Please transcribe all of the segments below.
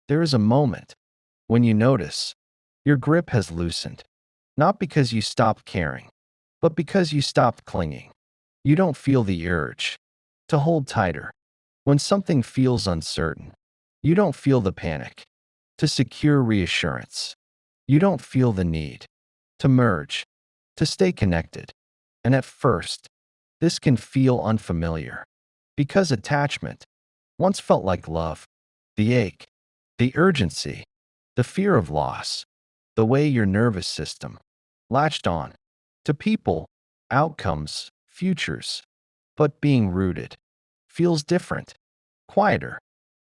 There is a moment when you notice your grip has loosened, not because you stopped caring, but because you stopped clinging. You don't feel the urge to hold tighter when something feels uncertain. You don't feel the panic to secure reassurance. You don't feel the need to merge, to stay connected. And at first, this can feel unfamiliar because attachment once felt like love. The ache, the urgency, the fear of loss, the way your nervous system latched on to people, outcomes, futures. But being rooted feels different, quieter,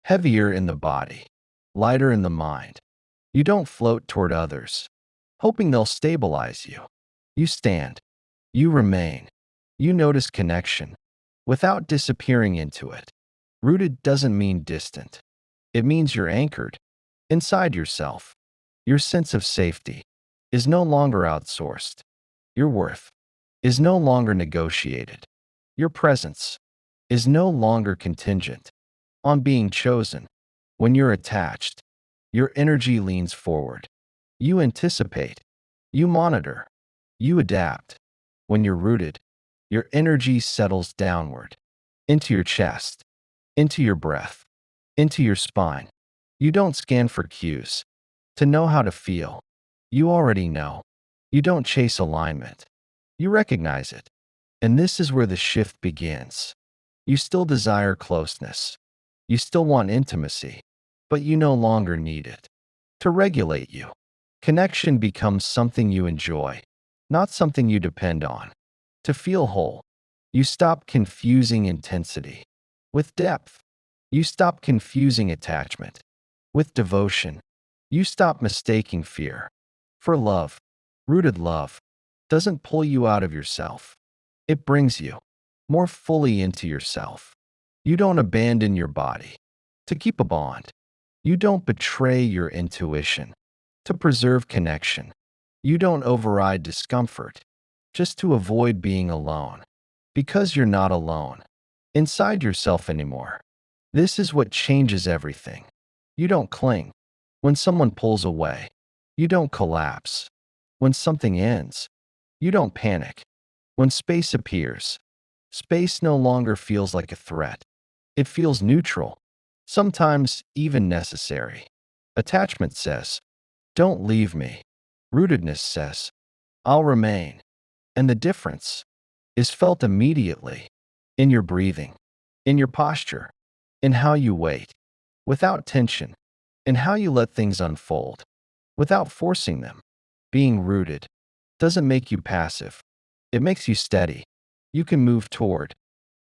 heavier in the body, lighter in the mind. You don't float toward others, hoping they'll stabilize you. You stand, you remain, you notice connection without disappearing into it. Rooted doesn't mean distant. It means you're anchored inside yourself. Your sense of safety is no longer outsourced. Your worth is no longer negotiated. Your presence is no longer contingent on being chosen. When you're attached, your energy leans forward. You anticipate. You monitor. You adapt. When you're rooted, your energy settles downward, into your chest, into your breath, into your spine. You don't scan for cues to know how to feel. You already know. You don't chase alignment. You recognize it. And this is where the shift begins. You still desire closeness. You still want intimacy, but you no longer need it to regulate you. Connection becomes something you enjoy, not something you depend on. To feel whole, you stop confusing intensity with depth. You stop confusing attachment with devotion. You stop mistaking fear for love. Rooted love doesn't pull you out of yourself. It brings you more fully into yourself. You don't abandon your body to keep a bond. You don't betray your intuition to preserve connection. You don't override discomfort just to avoid being alone, because you're not alone inside yourself anymore. This is what changes everything. You don't cling when someone pulls away. You don't collapse when something ends. You don't panic when space appears. Space no longer feels like a threat. It feels neutral, sometimes even necessary. Attachment says, "Don't leave me." Rootedness says, "I'll remain." And the difference is felt immediately in your breathing, in your posture, in how you wait, without tension, in how you let things unfold, without forcing them. Being rooted doesn't make you passive. It makes you steady. You can move toward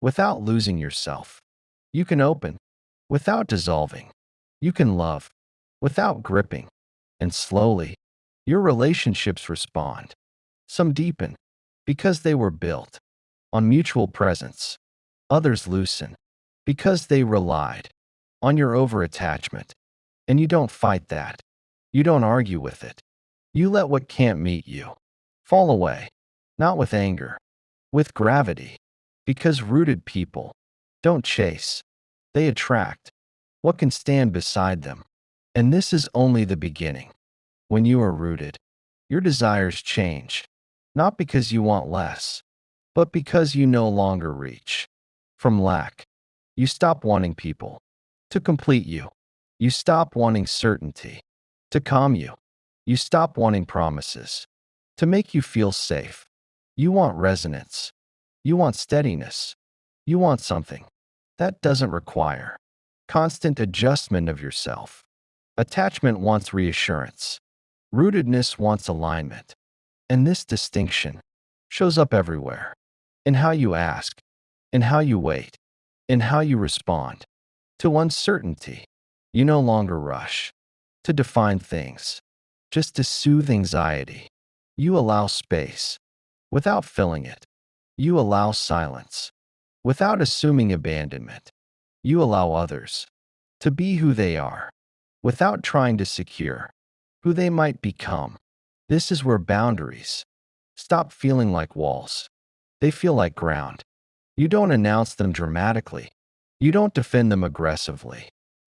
without losing yourself. You can open without dissolving. You can love without gripping. And slowly, your relationships respond. Some deepen because they were built on mutual presence. Others loosen because they relied on your overattachment. And you don't fight that. You don't argue with it. You let what can't meet you fall away, not with anger, with gravity. Because rooted people don't chase, they attract what can stand beside them. And this is only the beginning. When you are rooted, your desires change, not because you want less, but because you no longer reach from lack. You stop wanting people to complete you. You stop wanting certainty to calm you. You stop wanting promises to make you feel safe. You want resonance. You want steadiness. You want something that doesn't require constant adjustment of yourself. Attachment wants reassurance. Rootedness wants alignment. And this distinction shows up everywhere. In how you ask, in how you wait, in how you respond to uncertainty. You no longer rush to define things, just to soothe anxiety. You allow space without filling it. You allow silence without assuming abandonment. You allow others to be who they are without trying to secure who they might become. This is where boundaries stop feeling like walls. They feel like ground. You don't announce them dramatically. You don't defend them aggressively.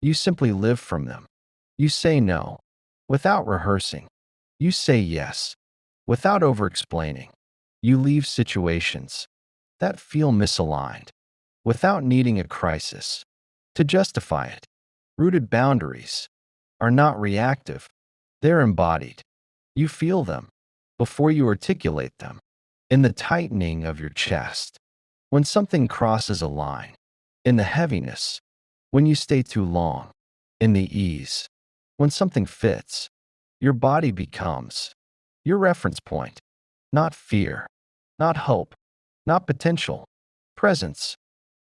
You simply live from them. You say no without rehearsing. You say yes without over-explaining. You leave situations that feel misaligned without needing a crisis to justify it. Rooted boundaries are not reactive, they're embodied. You feel them before you articulate them. In the tightening of your chest, when something crosses a line, in the heaviness, when you stay too long, in the ease, when something fits, your body becomes your reference point, not fear, not hope, not potential, presence.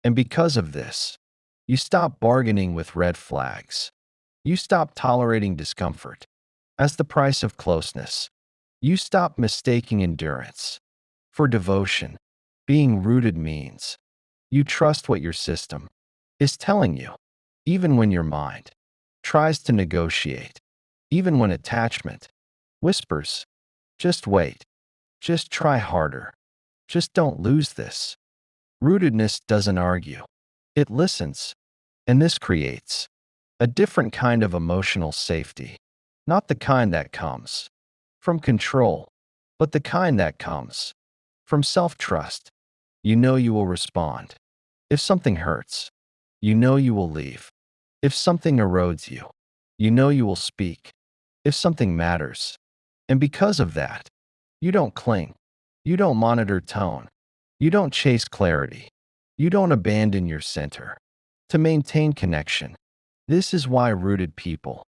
And because of this, you stop bargaining with red flags. You stop tolerating discomfort as the price of closeness. You stop mistaking endurance for devotion. Being rooted means you trust what your system is telling you, even when your mind tries to negotiate, even when attachment whispers, just wait, just try harder, just don't lose this. Rootedness doesn't argue, it listens, and this creates a different kind of emotional safety, not the kind that comes from control, but the kind that comes from self-trust. You know you will respond. If something hurts, you know you will leave. If something erodes you, you know you will speak. If something matters. And because of that, you don't cling. You don't monitor tone. You don't chase clarity. You don't abandon your center to maintain connection. This is why rooted people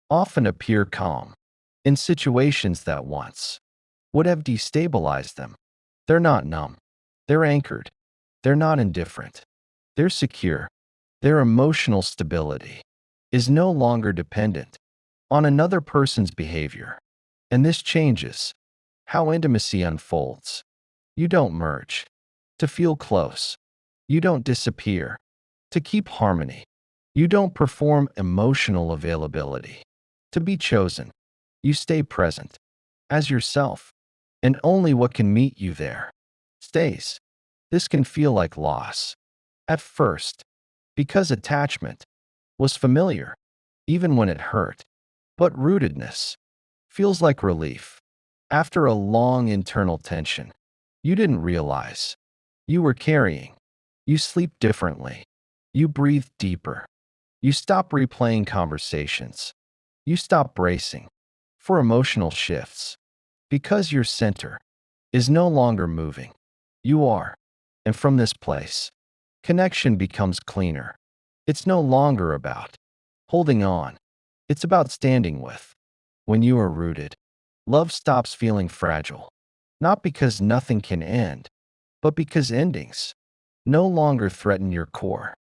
often appear calm in situations that once would have destabilized them. They're not numb. They're anchored. They're not indifferent. They're secure. Their emotional stability is no longer dependent on another person's behavior. And this changes how intimacy unfolds. You don't merge to feel close. You don't disappear to keep harmony. You don't perform emotional availability to be chosen. You stay present as yourself, and only what can meet you there stays. This can feel like loss at first, because attachment was familiar, even when it hurt. But rootedness feels like relief after a long internal tension you didn't realize you were carrying. You sleep differently. You breathe deeper. You stop replaying conversations. You stop bracing for emotional shifts because your center is no longer moving. You are. And from this place, connection becomes cleaner. It's no longer about holding on. It's about standing with. When you are rooted, love stops feeling fragile. Not because nothing can end, but because endings no longer threaten your core.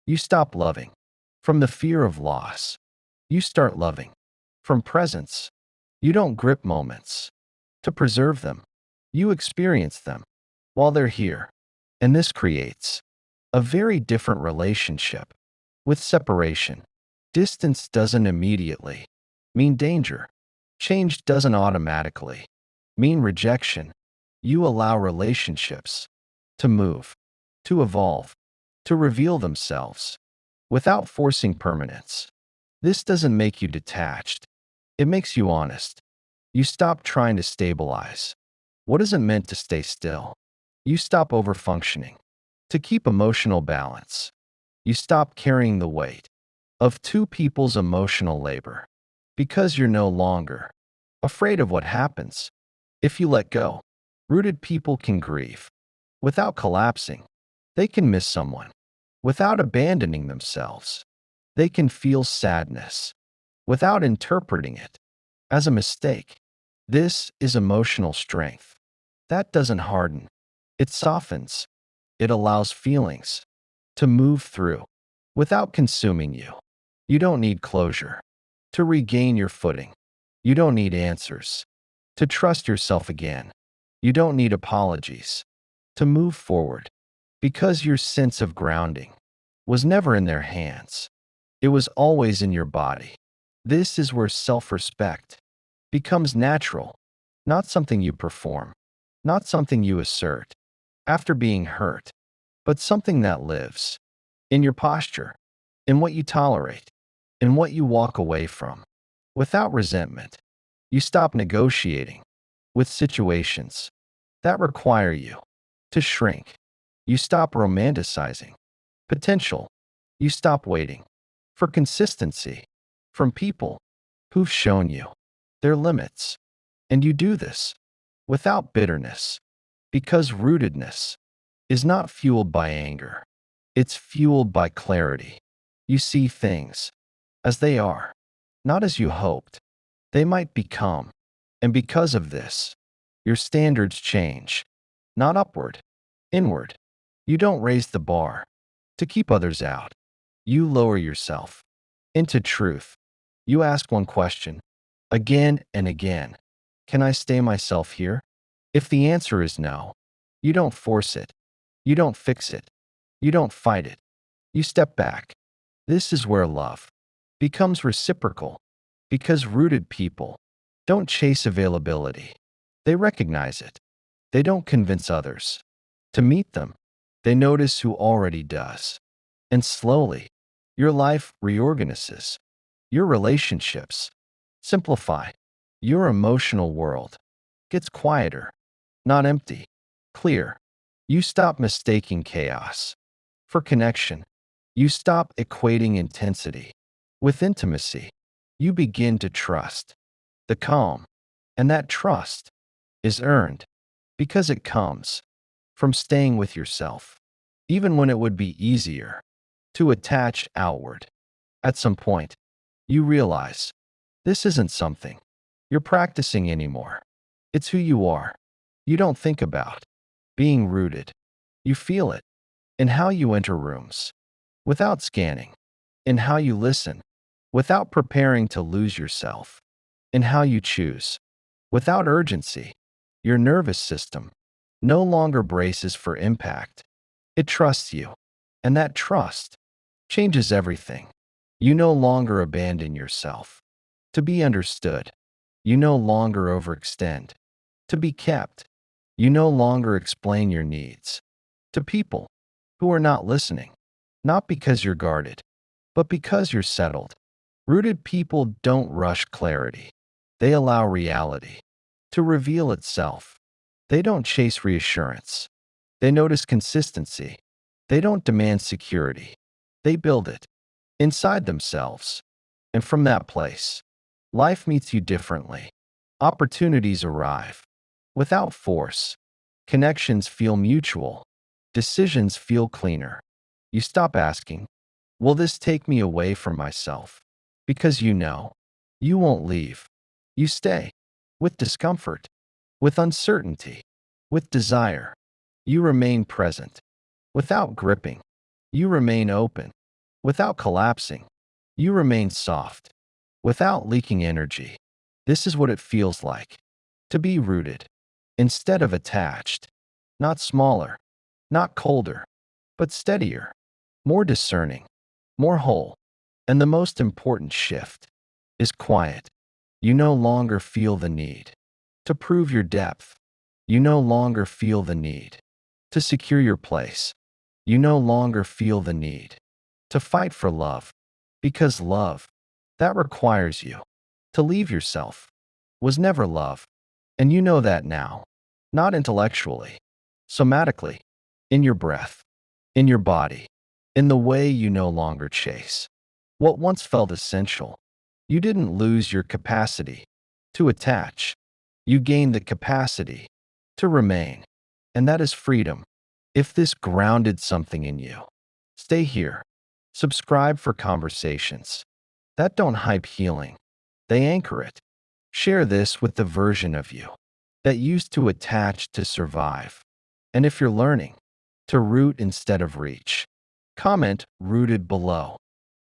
You stop loving from the fear of loss. You start loving from presence. You don't grip moments to preserve them. You experience them while they're here. And this creates a very different relationship with separation. Distance doesn't immediately mean danger. Change doesn't automatically mean rejection. You allow relationships to move, to evolve, to reveal themselves without forcing permanence. This doesn't make you detached. It makes you honest. You stop trying to stabilize what isn't meant to stay still. You stop overfunctioning to keep emotional balance. You stop carrying the weight of two people's emotional labor because you're no longer afraid of what happens if you let go. Rooted people can grieve without collapsing. They can miss someone without abandoning themselves. They can feel sadness without interpreting it as a mistake. This is emotional strength. That doesn't harden. It softens. It allows feelings to move through without consuming you. You don't need closure to regain your footing. You don't need answers to trust yourself again. You don't need apologies to move forward because your sense of grounding was never in their hands. It was always in your body. This is where self-respect becomes natural, not something you perform, not something you assert after being hurt, but something that lives in your posture, in what you tolerate, in what you walk away from. without resentment. You stop negotiating with situations that require you to shrink. You stop romanticizing potential. You stop waiting for consistency from people who've shown you their limits. And you do this without bitterness, because rootedness is not fueled by anger. It's fueled by clarity. You see things as they are, not as you hoped they might become. And because of this, your standards change, not upward, inward. You don't raise the bar to keep others out. You lower yourself into truth. You ask one question again and again: can I stay myself here? If the answer is no, you don't force it. You don't fix it. You don't fight it. You step back. This is where love becomes reciprocal, because rooted people don't chase availability. They recognize it. They don't convince others to meet them. They notice who already does. And slowly, your life reorganizes. Your relationships simplify. Your emotional world gets quieter, not empty, clear. You stop mistaking chaos for connection. You stop equating intensity with intimacy. You begin to trust the calm, and that trust is earned because it comes from staying with yourself, even when it would be easier to attach outward. At some point, you realize this isn't something you're practicing anymore. It's who you are. You don't think about being rooted. You feel it in how you enter rooms without scanning, in how you listen without preparing to lose yourself, in how you choose without urgency. Your nervous system no longer braces for impact. It trusts you, and that trust changes everything. You no longer abandon yourself to be understood. You no longer overextend to be kept. You no longer explain your needs to people who are not listening, not because you're guarded, but because you're settled. Rooted people don't rush clarity. They allow reality to reveal itself. They don't chase reassurance. They notice consistency. They don't demand security. They build it inside themselves. And from that place, life meets you differently. Opportunities arrive without force. Connections feel mutual. Decisions feel cleaner. You stop asking, will this take me away from myself? Because you know you won't leave. You stay with discomfort, with uncertainty, with desire. You remain present without gripping. You remain open without collapsing. You remain soft without leaking energy. This is what it feels like to be rooted instead of attached, not smaller, not colder, but steadier, more discerning, more whole. And the most important shift is quiet. You no longer feel the need to prove your depth. You no longer feel the need to secure your place. You no longer feel the need to fight for love, because love that requires you to leave yourself was never love. And you know that now, not intellectually, somatically, in your breath, in your body, in the way you no longer chase what once felt essential. You didn't lose your capacity to attach. You gained the capacity to remain. And that is freedom. If this grounded something in you, stay here. Subscribe for conversations that don't hype healing. They anchor it. Share this with the version of you that used to attach to survive. And if you're learning to root instead of reach, comment rooted below.